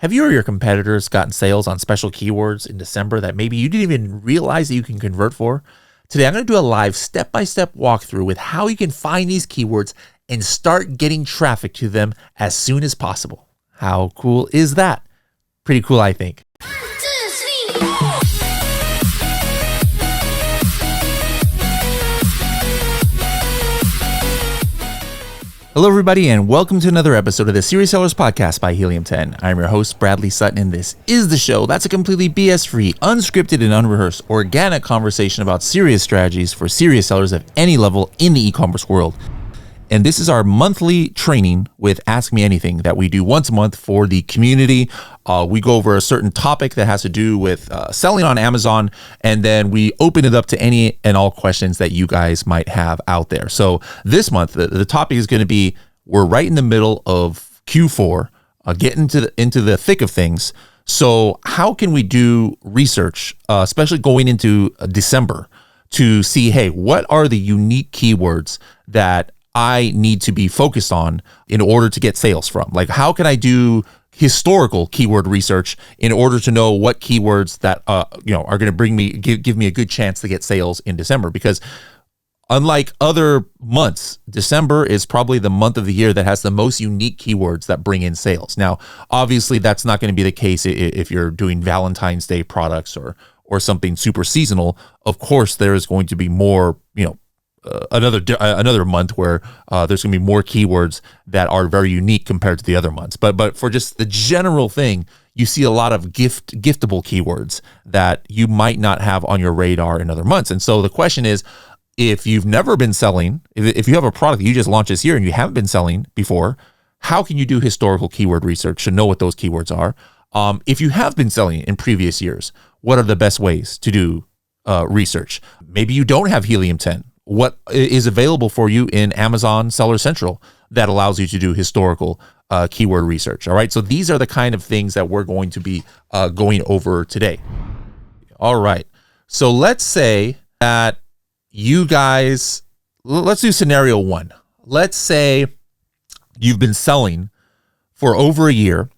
Have you or your competitors gotten sales on special keywords in December that maybe you didn't even realize that you can convert for? Today, I'm going to do a live step-by-step walkthrough with how you can find these keywords and start getting traffic to them as soon as possible. How cool is that? Pretty cool, I think. Hello, everybody, and welcome to another episode of the Serious Sellers Podcast by Helium 10. I'm your host, Bradley Sutton, and this is the show that's a completely BS-free, unscripted, and unrehearsed, organic conversation about serious strategies for serious sellers of any level in the e-commerce world. And this is our monthly training with Ask Me Anything that we do once a month for the community. We go over a certain topic that has to do with selling on Amazon, and then we open it up to any and all questions that you guys might have out there. So this month, the topic is going to be, we're right in the middle of Q4, getting into the thick of things. So how can we do research, especially going into December, to see, hey, what are the unique keywords that I need to be focused on in order to get sales from? Like, how can I do historical keyword research in order to know what keywords that are going to give me a good chance to get sales in December? Because unlike other months, December is probably the month of the year that has the most unique keywords that bring in sales. Now, obviously, that's not going to be the case if you're doing Valentine's Day products or something super seasonal. Of course, there is going to be more, another month where there's going to be more keywords that are very unique compared to the other months. But for just the general thing, you see a lot of giftable keywords that you might not have on your radar in other months. And so the question is, if you've never been selling, if you have a product that you just launched this year and you haven't been selling before, how can you do historical keyword research to know what those keywords are? If you have been selling in previous years, what are the best ways to do research? Maybe you don't have Helium 10. What is available for you in Amazon Seller Central that allows you to do historical keyword research? All right. So these are the kind of things that we're going to be going over today. All right. So let's say that you guys, let's do scenario one. Let's say you've been selling for over a year,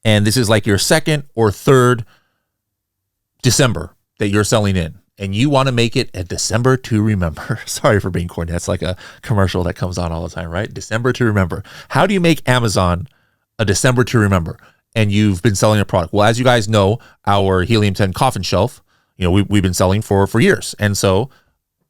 and this is like your second or third December that you're selling in. And you want to make it a December to remember. Sorry for being corny. That's like a commercial that comes on all the time, right? December to remember. How do you make Amazon a December to remember? And you've been selling a product. Well, as you guys know, our Helium 10 coffin shelf, we've been selling for years. And so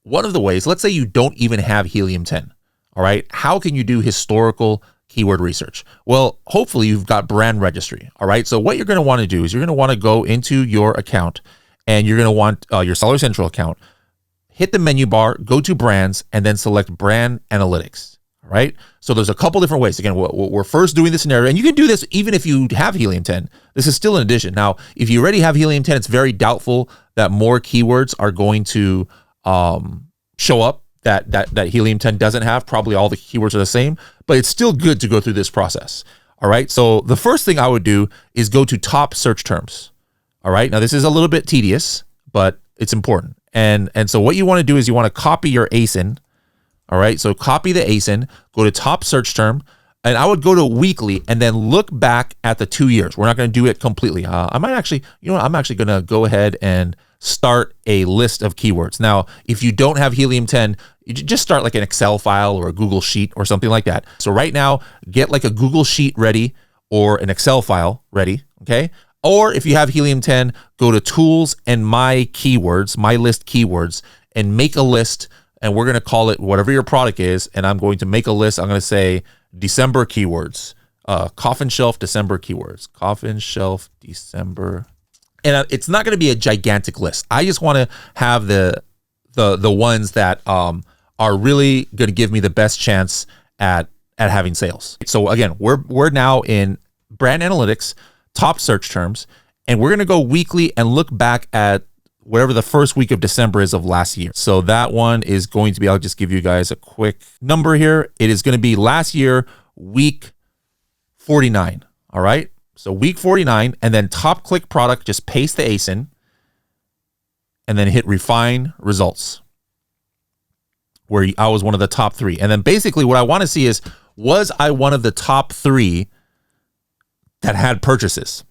one of the ways, let's say you don't even have Helium 10. All right. How can you do historical keyword research? Well, hopefully you've got brand registry. All right. So what you're going to want to do is you're going to want to go into your account, and you're going to want your Seller Central account, hit the menu bar, go to brands, and then select brand analytics. All right. So there's a couple different ways. Again, we're first doing the scenario, and you can do this even if you have Helium 10. This is still an addition. Now, if you already have Helium 10, it's very doubtful that more keywords are going to show up that Helium 10 doesn't have. Probably all the keywords are the same, but it's still good to go through this process. All right. So the first thing I would do is go to top search terms. All right. Now, this is a little bit tedious, but it's important. And so what you want to do is you want to copy your ASIN. All right. So copy the ASIN, go to top search term, and I would go to weekly and then look back at the 2 years. We're not going to do it completely. I'm actually going to go ahead and start a list of keywords. Now, if you don't have Helium 10, you just start like an Excel file or a Google Sheet or something like that. So right now, get like a Google Sheet ready or an Excel file ready. Okay. Or if you have Helium 10, go to tools and my keywords, my list keywords, and make a list. And we're going to call it whatever your product is. And I'm going to make a list. I'm going to say December keywords, coffin shelf, December keywords, coffin shelf, December. And it's not going to be a gigantic list. I just want to have the ones that are really going to give me the best chance at having sales. So again, we're now in brand analytics, top search terms, and we're going to go weekly and look back at whatever the first week of December is of last year. So that one is going to be, I'll just give you guys a quick number here. It is going to be last year, week 49. All right. So week 49, and then top click product, just paste the ASIN and then hit refine results, where I was one of the top three. And then basically what I want to see is, was I one of the top three that had purchases.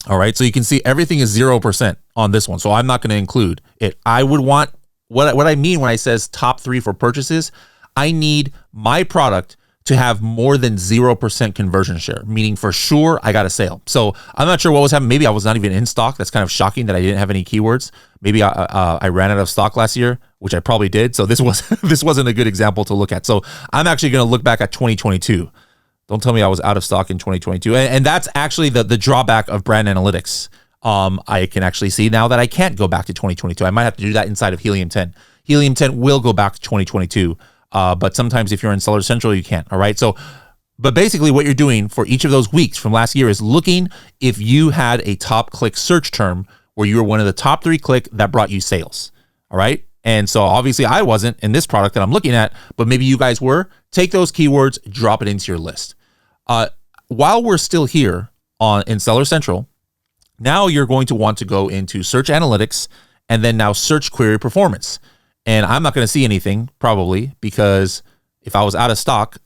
All right. So you can see everything is 0% on this one. So I'm not going to include it. I would want what I mean when I says top 3 for purchases, I need my product to have more than 0% conversion share, meaning for sure I got a sale. So I'm not sure what was happening. Maybe I was not even in stock. That's kind of shocking that I didn't have any keywords. Maybe I ran out of stock last year, which I probably did. So this wasn't a good example to look at. So I'm actually going to look back at 2022. Don't tell me I was out of stock in 2022. And that's actually the drawback of brand analytics. I can actually see now that I can't go back to 2022. I might have to do that inside of Helium 10. Helium 10 will go back to 2022. But sometimes if you're in Seller Central, you can't. All right. So, but basically what you're doing for each of those weeks from last year is looking if you had a top click search term where you were one of the top 3 click that brought you sales. All right. And so obviously I wasn't in this product that I'm looking at, but maybe you guys were. Take those keywords, drop it into your list. While we're still here in Seller Central, now you're going to want to go into search analytics and then now search query performance. And I'm not going to see anything probably because if I was out of stock,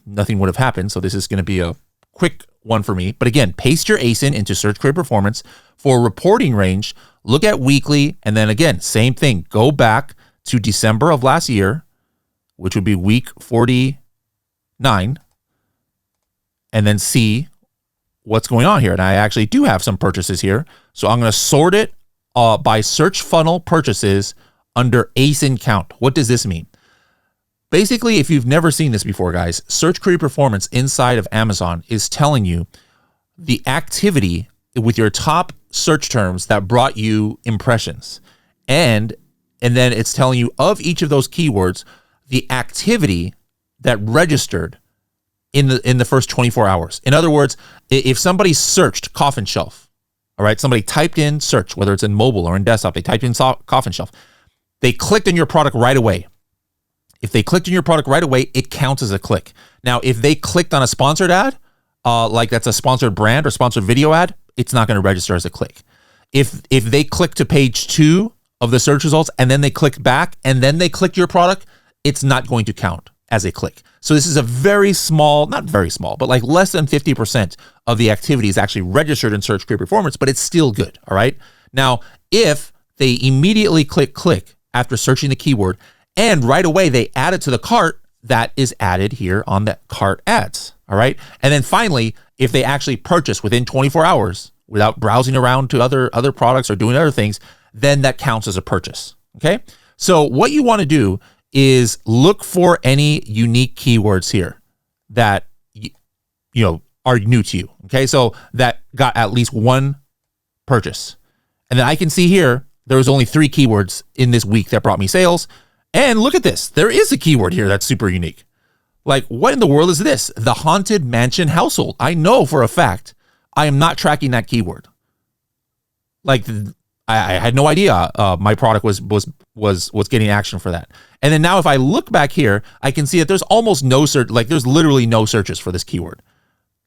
nothing would have happened. So this is going to be a quick one for me. But again, paste your ASIN into search query performance. For reporting range, look at weekly. And then again, same thing. Go back to December of last year, which would be week 49, and then see what's going on here. And I actually do have some purchases here. So I'm going to sort it by search funnel purchases under ASIN count. What does this mean? Basically, if you've never seen this before, guys, search query performance inside of Amazon is telling you the activity with your top search terms that brought you impressions. And then it's telling you of each of those keywords, the activity that registered in the first 24 hours. In other words, if somebody searched coffin shelf, all right, somebody typed in search, whether it's in mobile or in desktop, they typed in coffin shelf, they clicked on your product right away. If they clicked on your product right away, it counts as a click. Now, if they clicked on a sponsored ad, like that's a sponsored brand or sponsored video ad, it's not going to register as a click. If they click to page 2 of the search results and then they click back and then they click your product, it's not going to count as a click. So this is a very small, not very small, but like less than 50% of the activity is actually registered in search query performance, but it's still good. All right. Now, if they immediately click after searching the keyword and right away they add it to the cart, that is added here on the cart ads. All right. And then finally, if they actually purchase within 24 hours without browsing around to other products or doing other things, then that counts as a purchase. Okay. So what you want to do is look for any unique keywords here that are new to you. Okay. So that got at least one purchase. And then I can see here, there was only 3 keywords in this week that brought me sales. And look at this. There is a keyword here that's super unique. Like, what in the world is this? The haunted mansion household. I know for a fact I am not tracking that keyword. Like, I had no idea my product was getting action for that. And then now if I look back here, I can see that there's almost no search. Like, there's literally no searches for this keyword.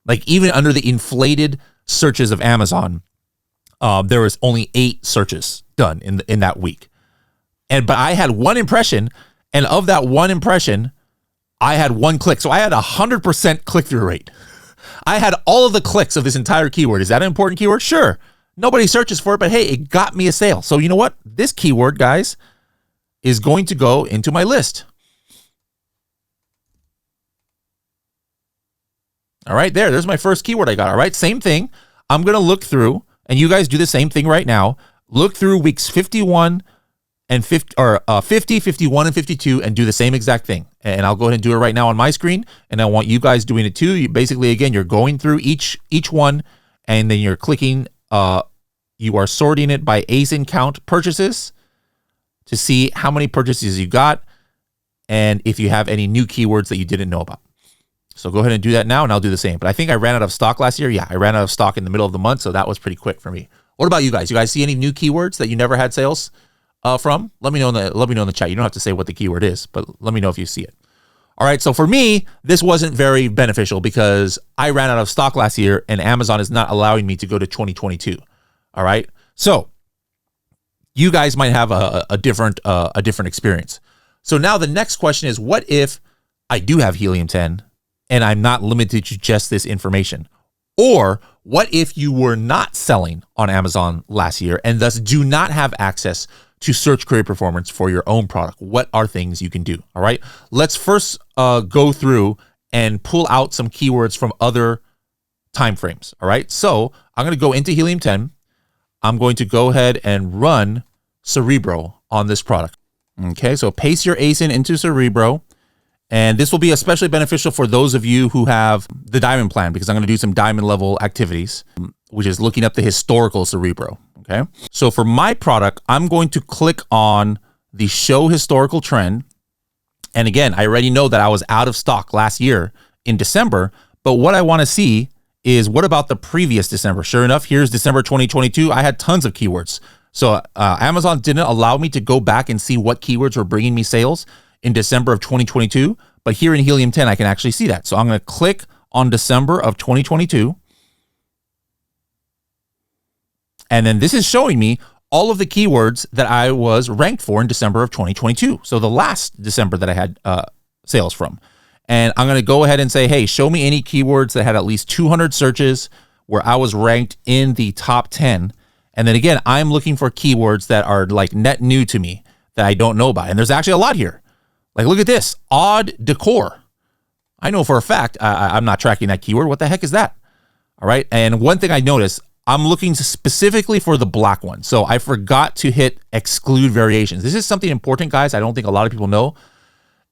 Like, even under the inflated searches of Amazon, there was only 8 searches done in that week. But I had 1 impression, and of that 1 impression, I had 1 click. So I had 100% click-through rate. I had all of the clicks of this entire keyword. Is that an important keyword? Sure. Nobody searches for it, but hey, it got me a sale. So you know what? This keyword, guys, is going to go into my list. All right, there's my first keyword I got. All right, same thing. I'm going to look through, and you guys do the same thing right now. Look through weeks 51 and 50, 51, and 52, and do the same exact thing. And I'll go ahead and do it right now on my screen, and I want you guys doing it too. Basically, again, you're going through each one, and then you're clicking. You are sorting it by ASIN count purchases to see how many purchases you got, and if you have any new keywords that you didn't know about. So go ahead and do that now, and I'll do the same. But I think I ran out of stock last year. Yeah, I ran out of stock in the middle of the month, so that was pretty quick for me. What about you guys? You guys see any new keywords that you never had sales from? Let me know in the chat. You don't have to say what the keyword is, but let me know if you see it. All right. So for me, this wasn't very beneficial because I ran out of stock last year, and Amazon is not allowing me to go to 2022. All right. So you guys might have a different experience. So now the next question is, what if I do have Helium 10 and I'm not limited to just this information? Or what if you were not selling on Amazon last year and thus do not have access to search query performance for your own product? What are things you can do? All right. Let's first go through and pull out some keywords from other timeframes. All right. So I'm going to go into Helium 10. I'm going to go ahead and run Cerebro on this product. Okay. So paste your ASIN into Cerebro. And this will be especially beneficial for those of you who have the diamond plan, because I'm going to do some diamond level activities, which is looking up the historical Cerebro. Okay. So for my product, I'm going to click on the show historical trend. And again, I already know that I was out of stock last year in December, but what I want to see is what about the previous December? Sure enough, here's December 2022. I had tons of keywords. So Amazon didn't allow me to go back and see what keywords were bringing me sales in December of 2022, but here in Helium 10, I can actually see that. So I'm going to click on December of 2022. And then this is showing me all of the keywords that I was ranked for in December of 2022. So the last December that I had sales from. And I'm going to go ahead and say, hey, show me any keywords that had at least 200 searches where I was ranked in the top 10. And then again, I'm looking for keywords that are like net new to me that I don't know about. And there's actually a lot here. Like, look at this, odd decor. I know for a fact I'm not tracking that keyword. What the heck is that? All right. And one thing I noticed, I'm looking specifically for the black one. So I forgot to hit exclude variations. This is something important, guys. I don't think a lot of people know,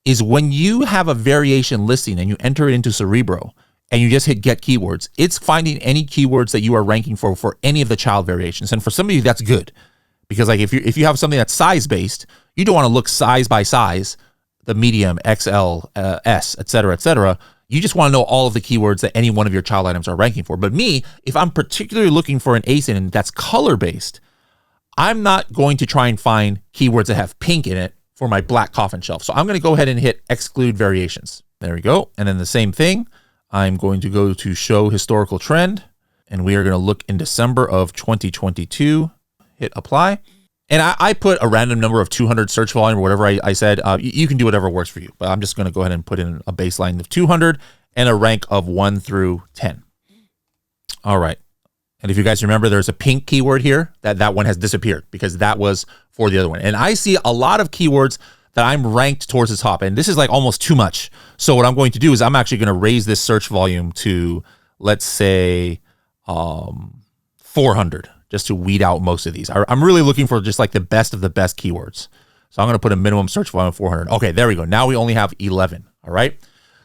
is when you have a variation listing and you enter it into Cerebro and you just hit get keywords, it's finding any keywords that you are ranking for any of the child variations. And for some of you, that's good, because like if you have something that's size based, you don't want to look size by size, the medium, XL, S, et cetera, you just want to know all of the keywords that any one of your child items are ranking for. But me, if I'm particularly looking for an ASIN that's color-based, I'm not going to try and find keywords that have pink in it for my black coffin shelf. So I'm going to go ahead and hit exclude variations. There we go. And then the same thing, I'm going to go to show historical trend, and we are going to look in December of 2022, hit apply. And I put a random number of 200 search volume or whatever I said. You can do whatever works for you, but I'm just going to go ahead and put in a baseline of 200 and a rank of 1 through 10. All right. And if you guys remember, there's a pink keyword here. That one has disappeared because that was for the other one. And I see a lot of keywords that I'm ranked towards the top, and this is like almost too much. So what I'm going to do is I'm actually going to raise this search volume to, let's say, 400. Just to weed out most of these. I'm really looking for just like the best of the best keywords. So I'm going to put a minimum search volume of 400. Okay, there we go. Now we only have 11. All right.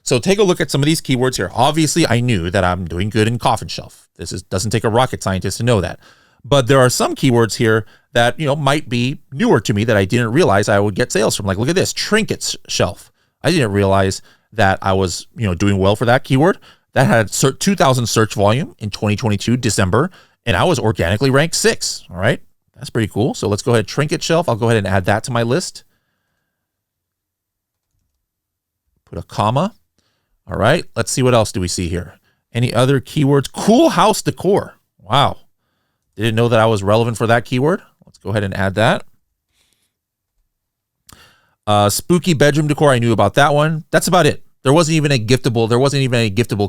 So take a look at some of these keywords here. Obviously, I knew that I'm doing good in coffin shelf. Doesn't take a rocket scientist to know that. But there are some keywords here that, might be newer to me that I didn't realize I would get sales from. Like, look at this, trinkets shelf. I didn't realize that I was, doing well for that keyword. That had 2,000 search volume in 2022, December. And I was organically ranked 6. All right. That's pretty cool. So let's go ahead, trinket shelf. I'll go ahead and add that to my list. Put a comma. All right. Let's see what else do we see here. Any other keywords? Cool house decor. Wow. Didn't know that I was relevant for that keyword. Let's go ahead and add that. Spooky bedroom decor. I knew about that one. That's about it. There wasn't even any giftable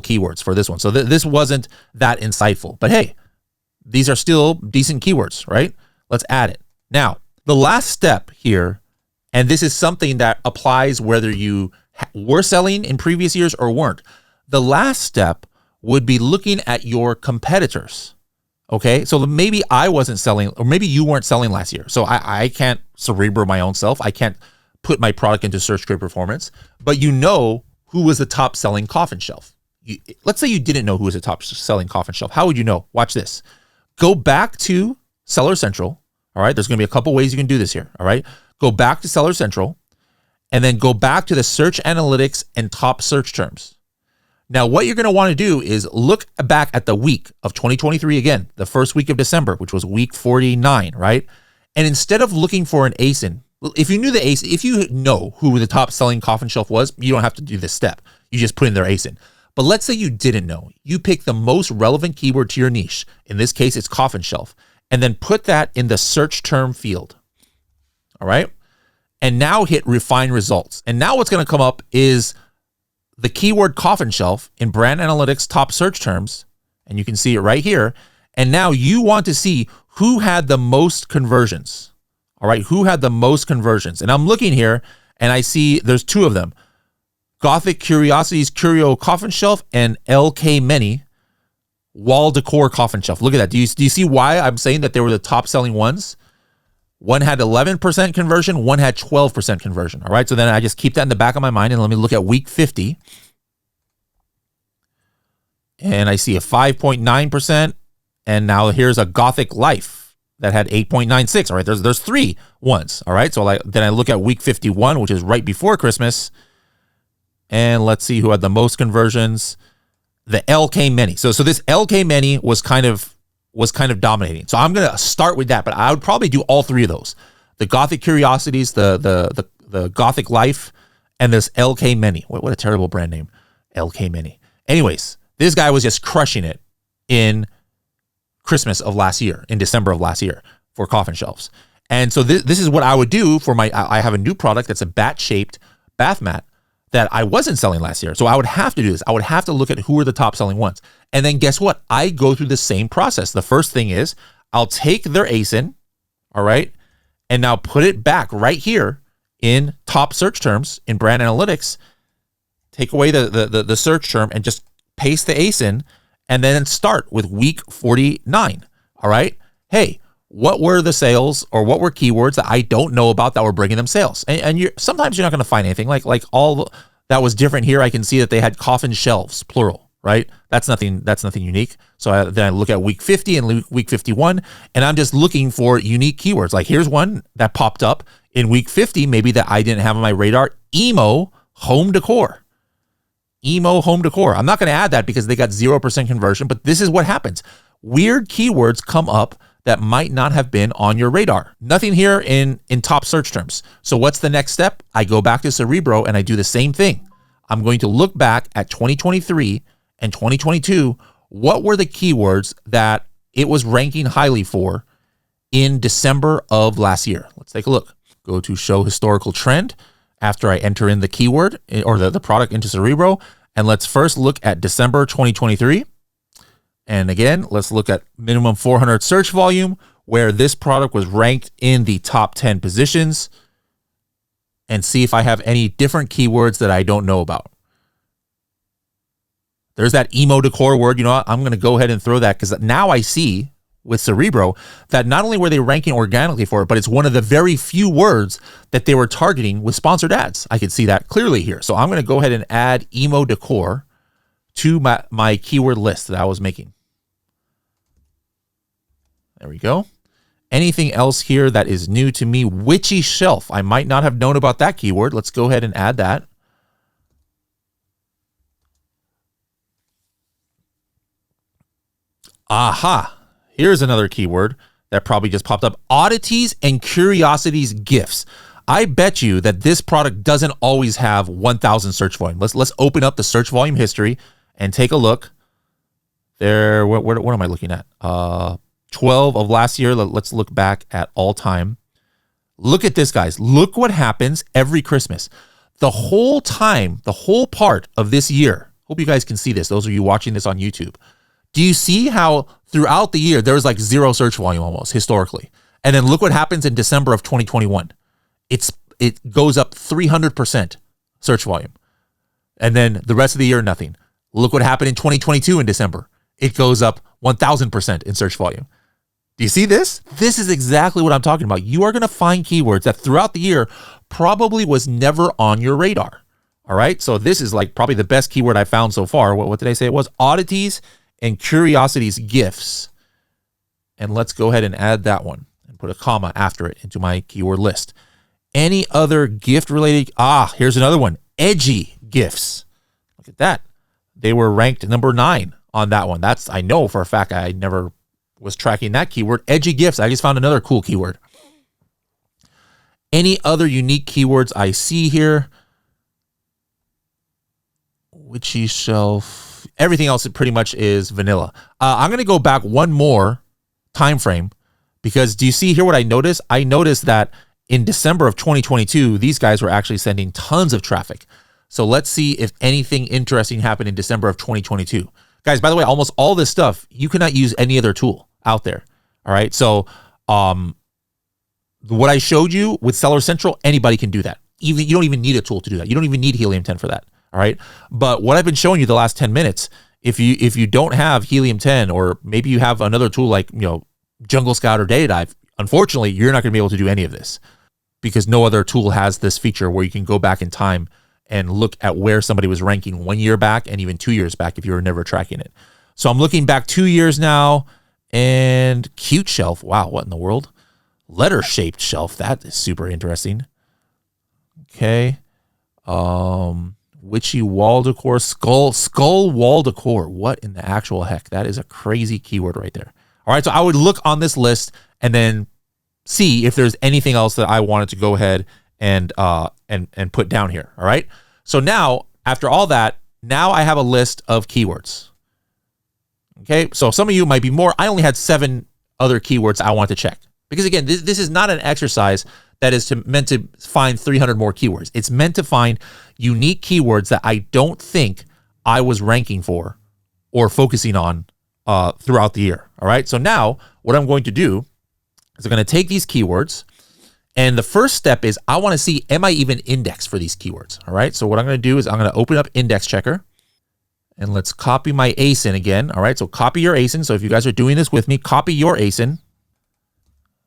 keywords for this one. So this wasn't that insightful, but hey, these are still decent keywords, right? Let's add it. Now, the last step here, and this is something that applies whether you were selling in previous years or weren't. The last step would be looking at your competitors, okay? So maybe I wasn't selling, or maybe you weren't selling last year. So I can't Cerebro my own self. I can't put my product into search query performance, but who was the top selling coffin shelf. Let's say you didn't know who was the top selling coffin shelf. How would you know? Watch this. Go back to Seller Central. All right. There's going to be a couple ways you can do this here. All right. Go back to Seller Central and then go back to the search analytics and top search terms. Now, what you're going to want to do is look back at the week of 2023 again, the first week of December, which was week 49, right? And instead of looking for an ASIN, if you know who the top selling coffin shelf was, you don't have to do this step. You just put in their ASIN. But let's say you didn't know. You pick the most relevant keyword to your niche. In this case, it's coffin shelf. And then put that in the search term field. All right. And now hit refine results. And now what's going to come up is the keyword coffin shelf in brand analytics top search terms. And you can see it right here. And now you want to see who had the most conversions. All right, who had the most conversions? And I'm looking here, and I see there's two of them. Gothic Curiosities Curio Coffin Shelf and LK Many Wall Decor Coffin Shelf. Look at that. Do you see why I'm saying that they were the top selling ones? One had 11% conversion, one had 12% conversion. All right, so then I just keep that in the back of my mind, and let me look at week 50. And I see a 5.9%, and now here's a Gothic Life that had 8.96. All right, there's three ones. All right, so then I look at week 51, which is right before Christmas, and let's see who had the most conversions. The LK Many. So this LK Many was kind of dominating. So I'm gonna start with that, but I would probably do all three of those: the Gothic Curiosities, the Gothic Life, and this LK Many. What a terrible brand name, LK Many. Anyways, this guy was just crushing it in Christmas of last year, in December of last year, for coffin shelves. And so this is what I would do for I have a new product that's a bat-shaped bath mat that I wasn't selling last year. So I would have to do this. I would have to look at who are the top selling ones. And then guess what? I go through the same process. The first thing is I'll take their ASIN, all right, and now put it back right here in top search terms in brand analytics, take away the search term and just paste the ASIN, and then start with week 49, all right? Hey, what were the sales or what were keywords that I don't know about that were bringing them sales? And sometimes you're not going to find anything like all that was different here. I can see that they had coffin shelves, plural, right? That's nothing unique. So then I look at week 50 and week 51, and I'm just looking for unique keywords. Like here's one that popped up in week 50, maybe that I didn't have on my radar: emo home decor. Emo home decor. I'm not going to add that because they got 0% conversion, but this is what happens. Weird keywords come up that might not have been on your radar. Nothing here in top search terms. So what's the next step? I go back to Cerebro and I do the same thing. I'm going to look back at 2023 and 2022. What were the keywords that it was ranking highly for in December of last year? Let's take a look. Go to show historical trend after I enter in the keyword or the product into Cerebro. And let's first look at December 2023. And again, let's look at minimum 400 search volume, where this product was ranked in the top 10 positions, and see if I have any different keywords that I don't know about. There's that emo decor word. You know what? I'm going to go ahead and throw that because now I see with Cerebro that not only were they ranking organically for it, but it's one of the very few words that they were targeting with sponsored ads. I can see that clearly here. So I'm going to go ahead and add emo decor to my keyword list that I was making. There we go. Anything else here that is new to me? Witchy shelf. I might not have known about that keyword. Let's go ahead and add that. Aha. Here's another keyword that probably just popped up. Oddities and curiosities gifts. I bet you that this product doesn't always have 1,000 search volume. Let's open up the search volume history and take a look. There, what am I looking at? 12 of last year. Let's look back at all time. Look at this, guys. Look what happens every Christmas. The whole time, the whole part of this year. Hope you guys can see this. Those of you watching this on YouTube. Do you see how throughout the year, there's like zero search volume almost historically? And then look what happens in December of 2021. It goes up 300% search volume. And then the rest of the year, nothing. Look what happened in 2022 in December. It goes up 1,000% in search volume. Do you see this? This is exactly what I'm talking about. You are going to find keywords that throughout the year probably was never on your radar. All right. So this is like probably the best keyword I found so far. What did I say it was? Oddities and curiosities gifts. And let's go ahead and add that one and put a comma after it into my keyword list. Any other gift related? Here's another one. Edgy gifts. Look at that. They were ranked number 9 on that one. I know for a fact I never was tracking that keyword. Edgy gifts. I just found another cool keyword. Any other unique keywords I see here? Witchy shelf. Everything else pretty much is vanilla. I'm going to go back one more time frame because do you see here what I noticed? I noticed that in December of 2022, these guys were actually sending tons of traffic. So let's see if anything interesting happened in December of 2022. Guys, by the way, almost all this stuff, you cannot use any other tool out there. All right. So what I showed you with Seller Central, anybody can do that. You don't even need a tool to do that. You don't even need Helium 10 for that. All right. But what I've been showing you the last 10 minutes, if you don't have Helium 10, or maybe you have another tool like, Jungle Scout or Data Dive, unfortunately, you're not going to be able to do any of this, because no other tool has this feature where you can go back in time and look at where somebody was ranking 1 year back and even 2 years back if you were never tracking it. So I'm looking back 2 years now, and cute shelf. Wow, what in the world? Letter-shaped shelf. That is super interesting. Okay. Witchy wall decor. Skull wall decor. What in the actual heck? That is a crazy keyword right there. All right, so I would look on this list and then see if there's anything else that I wanted to go ahead and put down here. All right. So now, after all that, now I have a list of keywords. Okay. So some of you might be more. I only had 7 other keywords I want to check, because again, this is not an exercise that is meant to find 300 more keywords. It's meant to find unique keywords that I don't think I was ranking for or focusing on throughout the year. All right. So now what I'm going to do is I'm going to take these keywords, and the first step is I want to see, am I even indexed for these keywords? All right. So what I'm going to do is I'm going to open up Index Checker, and let's copy my ASIN again. All right. So copy your ASIN. So if you guys are doing this with me, copy your ASIN.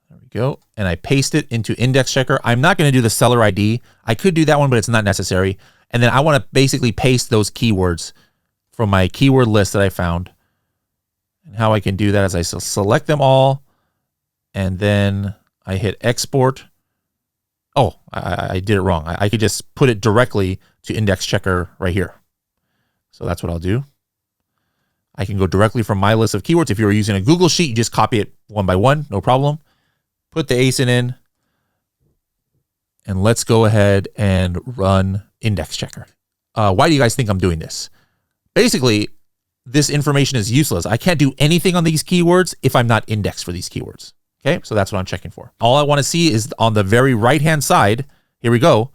There we go. And I paste it into Index Checker. I'm not going to do the seller ID. I could do that one, but it's not necessary. And then I want to basically paste those keywords from my keyword list that I found. And how I can do that is I select them all, and then I hit export. Oh, I did it wrong. I could just put it directly to Index Checker right here. So that's what I'll do. I can go directly from my list of keywords. If you were using a Google Sheet, you just copy it one by one, no problem. Put the ASIN in, and let's go ahead and run Index Checker. Why do you guys think I'm doing this? Basically, this information is useless. I can't do anything on these keywords if I'm not indexed for these keywords. Okay, so that's what I'm checking for. All I want to see is on the very right-hand side, here we go,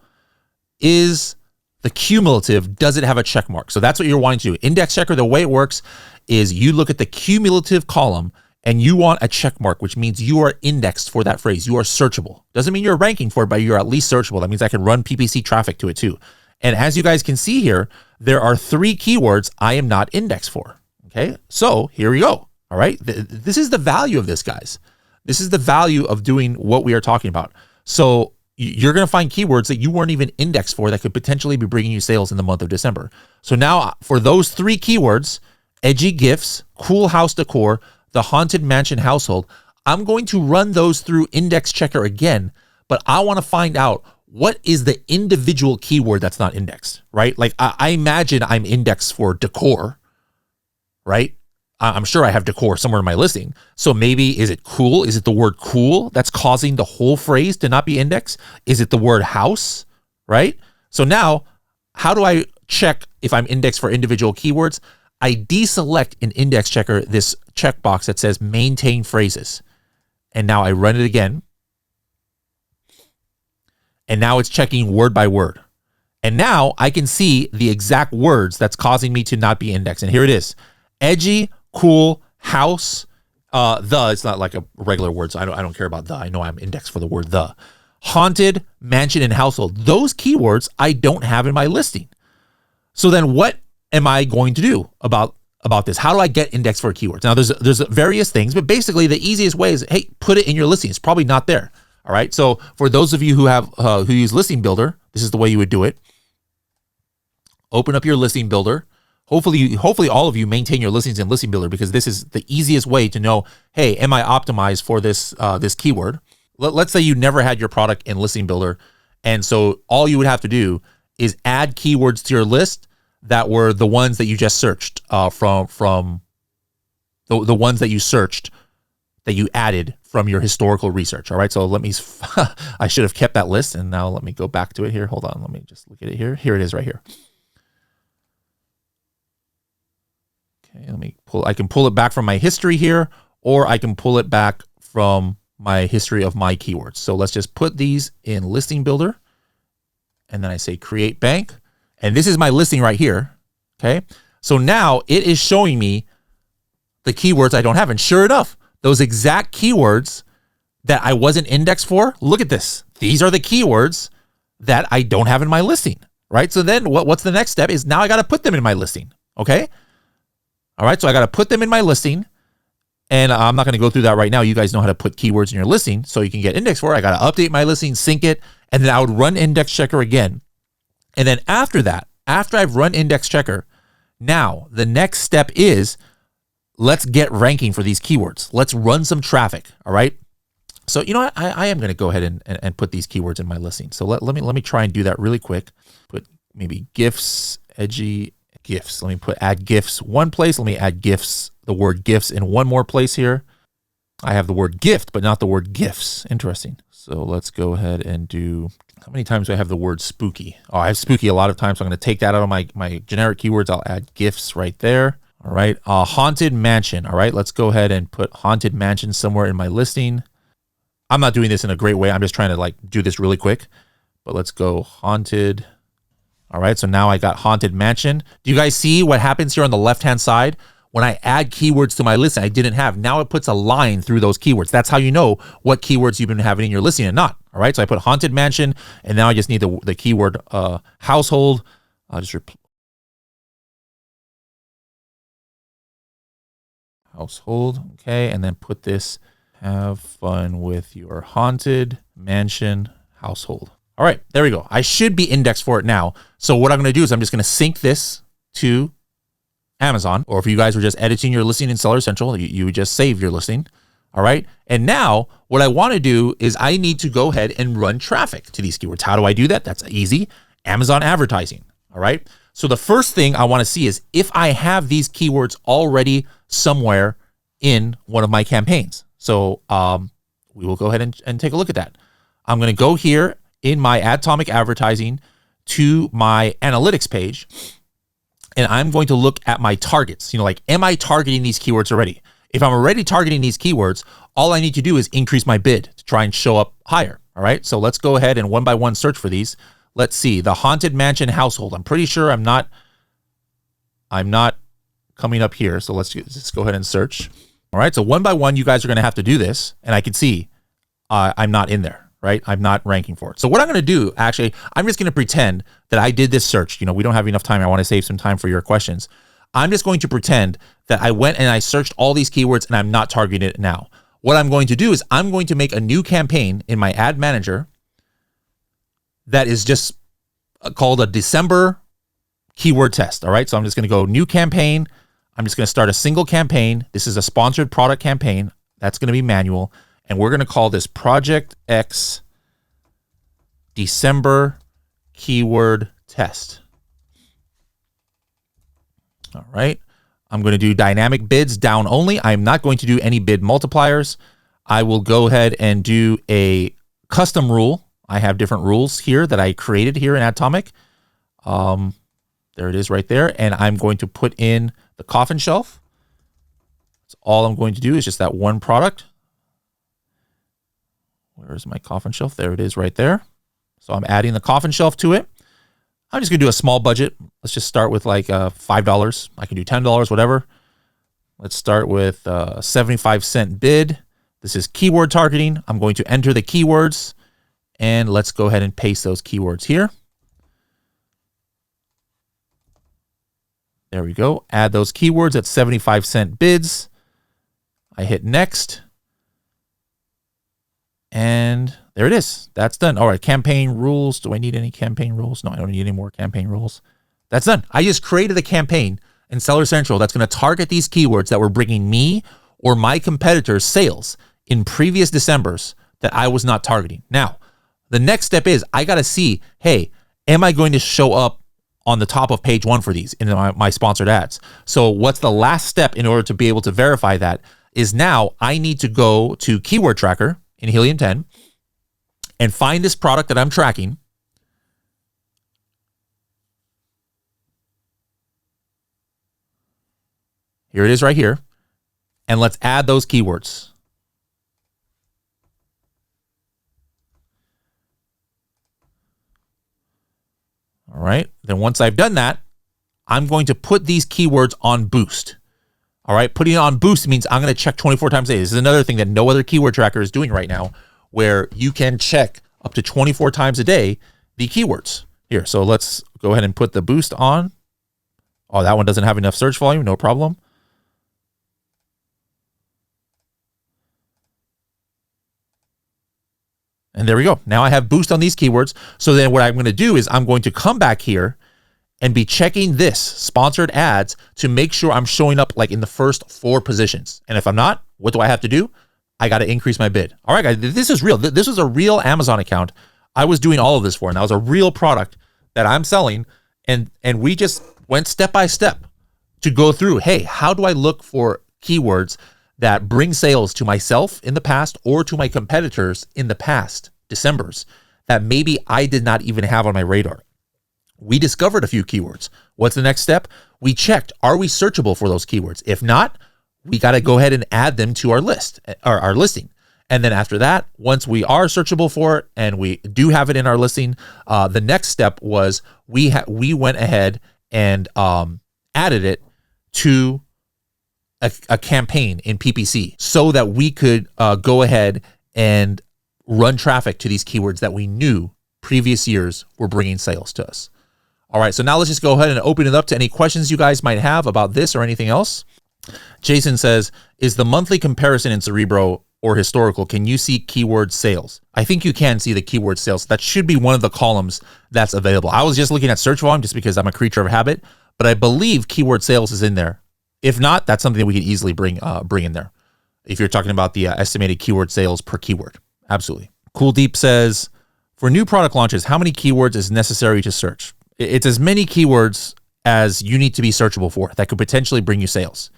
is the cumulative, does it have a check mark? So that's what you're wanting to do. Index Checker, the way it works is you look at the cumulative column and you want a check mark, which means you are indexed for that phrase. You are searchable. Doesn't mean you're ranking for it, but you're at least searchable. That means I can run PPC traffic to it too. And as you guys can see here, there are 3 keywords I am not indexed for. Okay, so here we go. All right, this is the value of this, guys. This is the value of doing what we are talking about. So you're going to find keywords that you weren't even indexed for that could potentially be bringing you sales in the month of December. So now for those 3 keywords, edgy gifts, cool house decor, the haunted mansion household, I'm going to run those through Index Checker again, but I want to find out what is the individual keyword that's not indexed, right? Like I imagine I'm indexed for decor, right? I'm sure I have decor somewhere in my listing. So maybe, is it cool? Is it the word cool that's causing the whole phrase to not be indexed? Is it the word house, right? So now, how do I check if I'm indexed for individual keywords? I deselect in Index Checker this checkbox that says maintain phrases. And now I run it again. And now it's checking word by word. And now I can see the exact words that's causing me to not be indexed. And here it is. Edgy, cool, house, it's not like a regular word, so I don't care about the. I know I'm indexed for the word the. Haunted, mansion, and household. Those keywords I don't have in my listing. So then what am I going to do about this? How do I get indexed for keywords? Now there's various things, but basically the easiest way is, hey, put it in your listing. It's probably not there. All right. So for those of you who have who use Listing Builder, this is the way you would do it. Open up your Listing Builder. Hopefully all of you maintain your listings in Listing Builder, because this is the easiest way to know, hey, am I optimized for this this keyword? Let's say you never had your product in Listing Builder, and so all you would have to do is add keywords to your list that were the ones that you just searched from the ones that you searched that you added from your historical research. All right, so let me, I should have kept that list, and now let me go back to it here. Hold on, let me just look at it here. Here it is right here. Okay, let me pull, I can pull it back from my history here, or I can pull it back from my history of my keywords. So let's just put these in Listing Builder, and then I say create bank, and this is my listing right here. Okay, So now it is showing me the keywords I don't have. And sure enough, those exact keywords that I wasn't indexed for, look at this. These are the keywords that I don't have in my listing, right? So then what's the next step is now I got to put them in my listing, okay? All right, so I got to put them in my listing, and I'm not going to go through that right now. You guys know how to put keywords in your listing so you can get indexed for it. I got to update my listing, sync it, and then I would run index checker again. And then after that, after I've run index checker, now the next step is let's get ranking for these keywords. Let's run some traffic, all right? So, you know what? I am going to go ahead and put these keywords in my listing. So let me try and do that really quick. Put maybe GIFs, edgy GIFs. Let me add GIFs one place. Let me add GIFs, the word GIFs in one more place here. I have the word gift, but not the word GIFs. Interesting. So let's go ahead and do, how many times do I have the word spooky? Oh, I have spooky a lot of times. So I'm going to take that out of my generic keywords. I'll add GIFs right there. All right. Haunted mansion. All right. Let's go ahead and put haunted mansion somewhere in my listing. I'm not doing this in a great way. I'm just trying to like do this really quick, but let's go haunted. All right. So now I got haunted mansion. Do you guys see what happens here on the left-hand side? When I add keywords to my listing I didn't have, now it puts a line through those keywords. That's how you know what keywords you've been having in your listing and not. All right. So I put haunted mansion, and now I just need the keyword household. I'll just household. Okay. And then put this, have fun with your haunted mansion household. All right, there we go. I should be indexed for it now. So what I'm going to do is I'm just going to sync this to Amazon, or if you guys were just editing your listing in Seller Central, you would just save your listing. All right. And now what I want to do is I need to go ahead and run traffic to these keywords. How do I do that? That's easy. Amazon advertising. All right. So the first thing I want to see is if I have these keywords already somewhere in one of my campaigns. So we will go ahead and take a look at that. I'm going to go here in my Atomic Advertising to my analytics page, and I'm going to look at my targets. You know, like, am I targeting these keywords already? If I'm already targeting these keywords, all I need to do is increase my bid to try and show up higher. All right. So let's go ahead and one by one search for these. Let's see, the haunted mansion household. I'm pretty sure I'm not coming up here. So let's just go ahead and search. All right, so one by one, you guys are going to have to do this, and I can see I'm not in there, right? I'm not ranking for it. So what I'm going to do, actually, I'm just going to pretend that I did this search. You know, we don't have enough time. I want to save some time for your questions. I'm just going to pretend that I went and I searched all these keywords, and I'm not targeting it now. What I'm going to do is I'm going to make a new campaign in my ad manager that is just called a December keyword test. All right, so I'm just going to go new campaign. I'm just going to start a single campaign. This is a sponsored product campaign. That's going to be manual. And we're going to call this Project X December Keyword Test. All right. I'm going to do dynamic bids down only. I'm not going to do any bid multipliers. I will go ahead and do a custom rule. I have different rules here that I created here in Atomic. There it is right there. And I'm going to put in the coffin shelf. That's all I'm going to do is just that one product. Where is my coffin shelf? There it is right there. So I'm adding the coffin shelf to it. I'm just going to do a small budget. Let's just start with like $5. I can do $10, whatever. Let's start with a 75-cent bid. This is keyword targeting. I'm going to enter the keywords, and let's go ahead and paste those keywords here. There we go. Add those keywords at 75-cent bids. I hit next. And there it is. That's done. All right, campaign rules. Do I need any campaign rules? No, I don't need any more campaign rules. That's done. I just created a campaign in Seller Central that's going to target these keywords that were bringing me or my competitors sales in previous Decembers that I was not targeting. Now, the next step is I got to see, hey, am I going to show up on the top of page one for these in my sponsored ads? So what's the last step in order to be able to verify that is now I need to go to Keyword Tracker in Helium 10 and find this product that I'm tracking. Here it is right here. And let's add those keywords. All right. Then once I've done that, I'm going to put these keywords on boost. All right, putting it on boost means I'm going to check 24 times a day. This is another thing that no other keyword tracker is doing right now, where you can check up to 24 times a day the keywords. Here, so let's go ahead and put the boost on. Oh, that one doesn't have enough search volume, no problem. And there we go. Now I have boost on these keywords. So then what I'm going to do is I'm going to come back here and be checking this sponsored ads to make sure I'm showing up like in the first 4 positions. And if I'm not, what do I have to do? I got to increase my bid. All right, guys, this is real. This was a real Amazon account I was doing all of this for, and that was a real product that I'm selling. And we just went step by step to go through, hey, how do I look for keywords that bring sales to myself in the past or to my competitors in the past Decembers that maybe I did not even have on my radar? We discovered a few keywords. What's the next step? We checked, are we searchable for those keywords? If not, we got to go ahead and add them to our list or our listing. And then after that, once we are searchable for it and we do have it in our listing, the next step was we went ahead and added it to a campaign in PPC so that we could go ahead and run traffic to these keywords that we knew previous years were bringing sales to us. All right, so now let's just go ahead and open it up to any questions you guys might have about this or anything else. Jason says, is the monthly comparison in Cerebro or historical, can you see keyword sales? I think you can see the keyword sales. That should be one of the columns that's available. I was just looking at search volume just because I'm a creature of habit, but I believe keyword sales is in there. If not, that's something that we could easily bring in there. If you're talking about the estimated keyword sales per keyword. Absolutely. Cool Deep says, for new product launches, how many keywords is necessary to search? It's as many keywords as you need to be searchable for that could potentially bring you sales.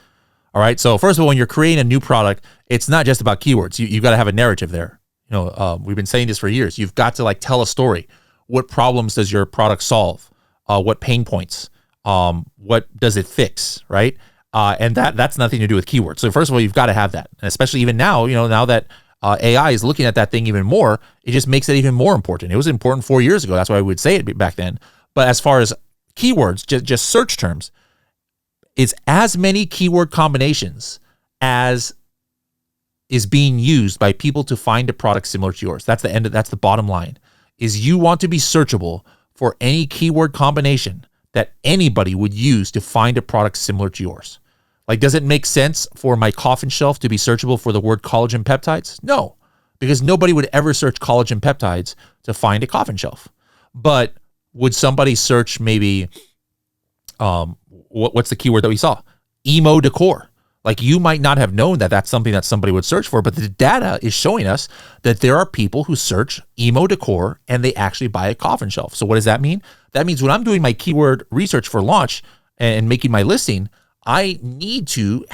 All right. So first of all, when you're creating a new product, it's not just about keywords. You've got to have a narrative there. We've been saying this for years. You've got to tell a story. What problems does your product solve? What pain points? What does it fix? Right. And that's nothing to do with keywords. So first of all, you've got to have that. And especially even now, now that AI is looking at that thing even more, it just makes it even more important. It was important 4 years ago. That's why I would say it back then. But as far as keywords, just search terms, it's as many keyword combinations as is being used by people to find a product similar to yours. That's the bottom line, is you want to be searchable for any keyword combination that anybody would use to find a product similar to yours. Does it make sense for my coffin shelf to be searchable for the word collagen peptides? No, because nobody would ever search collagen peptides to find a coffin shelf. But would somebody search maybe, what's the keyword that we saw? Emo decor. You might not have known that that's something that somebody would search for, but the data is showing us that there are people who search emo decor and they actually buy a coffin shelf. So what does that mean? That means when I'm doing my keyword research for launch and making my listing, I need to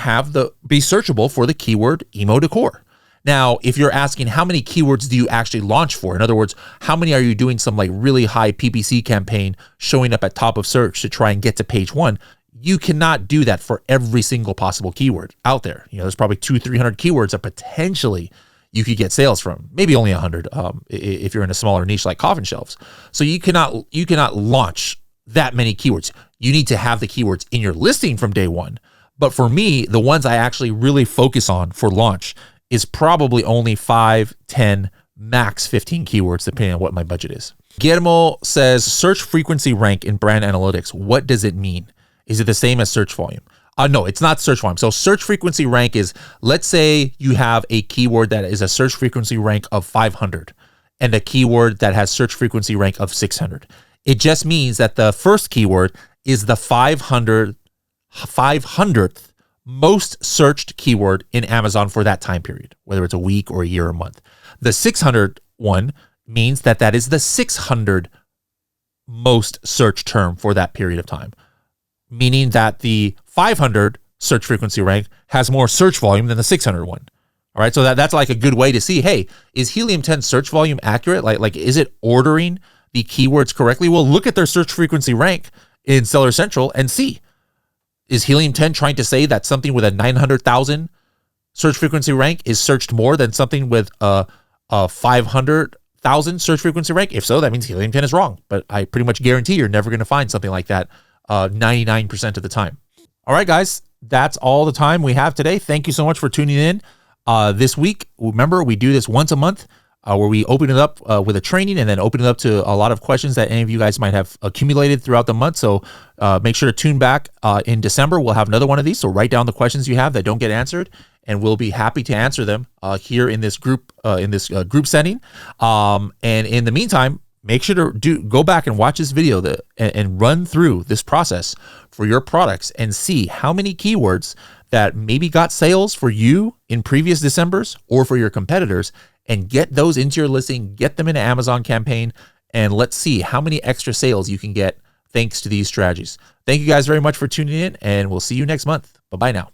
be searchable for the keyword emo decor. Now, if you're asking how many keywords do you actually launch for? In other words, how many are you doing some really high PPC campaign showing up at top of search to try and get to page 1? You cannot do that for every single possible keyword out there. There's probably 200-300 keywords that potentially you could get sales from. Maybe only 100 if you're in a smaller niche like coffin shelves. So you cannot launch that many keywords. You need to have the keywords in your listing from day one. But for me, the ones I actually really focus on for launch is probably only 5, 10, max 15 keywords, depending on what my budget is. Guillermo says, search frequency rank in brand analytics. What does it mean? Is it the same as search volume? No, it's not search volume. So search frequency rank is, let's say you have a keyword that is a search frequency rank of 500 and a keyword that has search frequency rank of 600. It just means that the first keyword is the 500th most searched keyword in Amazon for that time period, whether it's a week or a year or a month. The 600 one means that is the 600 most searched term for that period of time, meaning that the 500 search frequency rank has more search volume than the 600 one. All right, so that's a good way to see, hey, is Helium 10 search volume accurate? Is it ordering the keywords correctly? Well, look at their search frequency rank in Seller Central and see. Is Helium 10 trying to say that something with a 900,000 search frequency rank is searched more than something with a 500,000 search frequency rank? If so, that means Helium 10 is wrong. But I pretty much guarantee you're never going to find something like that 99% of the time. All right, guys, that's all the time we have today. Thank you so much for tuning in this week. Remember, we do this once a month where we open it up with a training and then open it up to a lot of questions that any of you guys might have accumulated throughout the month. So make sure to tune back in December. We'll have another one of these. So write down the questions you have that don't get answered, and we'll be happy to answer them here in this group setting. And in the meantime, make sure to go back and watch this video and run through this process for your products and see how many keywords that maybe got sales for you in previous Decembers or for your competitors, and get those into your listing, get them in an Amazon campaign, and let's see how many extra sales you can get thanks to these strategies. Thank you guys very much for tuning in, and we'll see you next month. Bye-bye now.